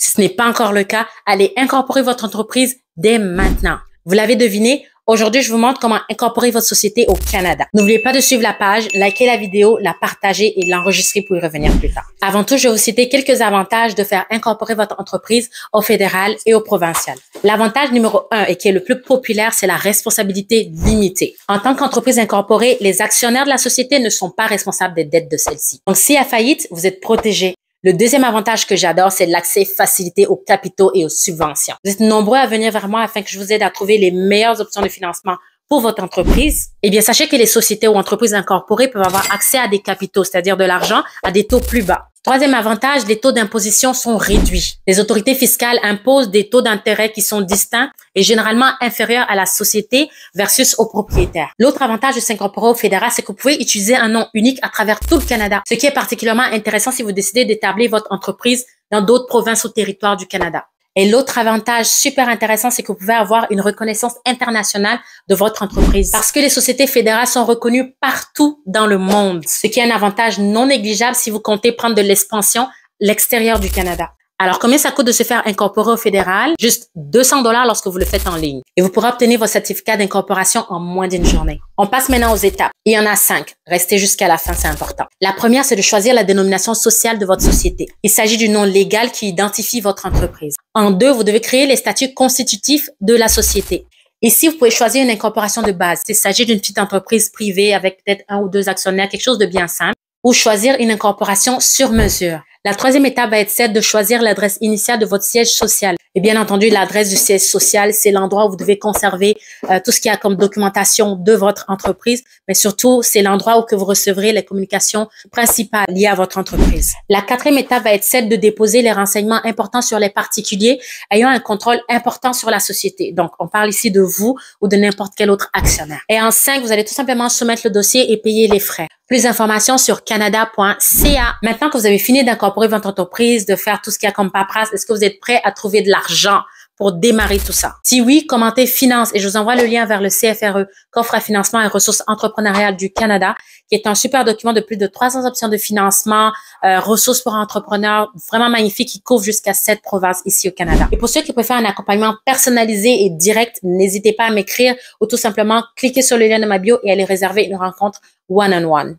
Si ce n'est pas encore le cas, allez incorporer votre entreprise dès maintenant. Vous l'avez deviné, aujourd'hui, je vous montre comment incorporer votre société au Canada. N'oubliez pas de suivre la page, liker la vidéo, la partager et l'enregistrer pour y revenir plus tard. Avant tout, je vais vous citer quelques avantages de faire incorporer votre entreprise au fédéral et au provincial. L'avantage numéro 1 et qui est le plus populaire, c'est la responsabilité limitée. En tant qu'entreprise incorporée, les actionnaires de la société ne sont pas responsables des dettes de celle-ci. Donc, s'il y a faillite, vous êtes protégé. Le deuxième avantage que j'adore, c'est l'accès facilité aux capitaux et aux subventions. Vous êtes nombreux à venir vers moi afin que je vous aide à trouver les meilleures options de financement pour votre entreprise. Eh bien, sachez que les sociétés ou entreprises incorporées peuvent avoir accès à des capitaux, c'est-à-dire de l'argent, à des taux plus bas. Troisième avantage, les taux d'imposition sont réduits. Les autorités fiscales imposent des taux d'intérêt qui sont distincts et généralement inférieurs à la société versus aux propriétaires. L'autre avantage de s'incorporer au fédéral, c'est que vous pouvez utiliser un nom unique à travers tout le Canada, ce qui est particulièrement intéressant si vous décidez d'établir votre entreprise dans d'autres provinces ou territoires du Canada. Et l'autre avantage super intéressant, c'est que vous pouvez avoir une reconnaissance internationale de votre entreprise parce que les sociétés fédérales sont reconnues partout dans le monde, ce qui est un avantage non négligeable si vous comptez prendre de l'expansion à l'extérieur du Canada. Alors, combien ça coûte de se faire incorporer au fédéral? Juste 200 $ lorsque vous le faites en ligne. Et vous pourrez obtenir votre certificat d'incorporation en moins d'une journée. On passe maintenant aux étapes. Il y en a 5. Restez jusqu'à la fin, c'est important. La première, c'est de choisir la dénomination sociale de votre société. Il s'agit du nom légal qui identifie votre entreprise. En 2, vous devez créer les statuts constitutifs de la société. Ici, vous pouvez choisir une incorporation de base. Il s'agit d'une petite entreprise privée avec peut-être 1 ou 2 actionnaires, quelque chose de bien simple. Ou choisir une incorporation sur mesure. La troisième étape va être celle de choisir l'adresse initiale de votre siège social. Et bien entendu, l'adresse du siège social, c'est l'endroit où vous devez conserver tout ce qu'il y a comme documentation de votre entreprise, mais surtout, c'est l'endroit où que vous recevrez les communications principales liées à votre entreprise. La quatrième étape va être celle de déposer les renseignements importants sur les particuliers ayant un contrôle important sur la société. Donc, on parle ici de vous ou de n'importe quel autre actionnaire. Et en 5, vous allez tout simplement soumettre le dossier et payer les frais. Plus d'informations sur canada.ca. Maintenant que vous avez fini d'incorporer votre entreprise, de faire tout ce qu'il y a comme paperasse, est-ce que vous êtes prêt à trouver de l'argent pour démarrer tout ça? Si oui, commentez finance et je vous envoie le lien vers le CFRE, Coffre à financement et ressources entrepreneuriales du Canada, qui est un super document de plus de 300 options de financement, ressources pour entrepreneurs, vraiment magnifique, qui couvre jusqu'à 7 provinces ici au Canada. Et pour ceux qui préfèrent un accompagnement personnalisé et direct, n'hésitez pas à m'écrire ou tout simplement cliquer sur le lien de ma bio et aller réserver une rencontre one-on-one.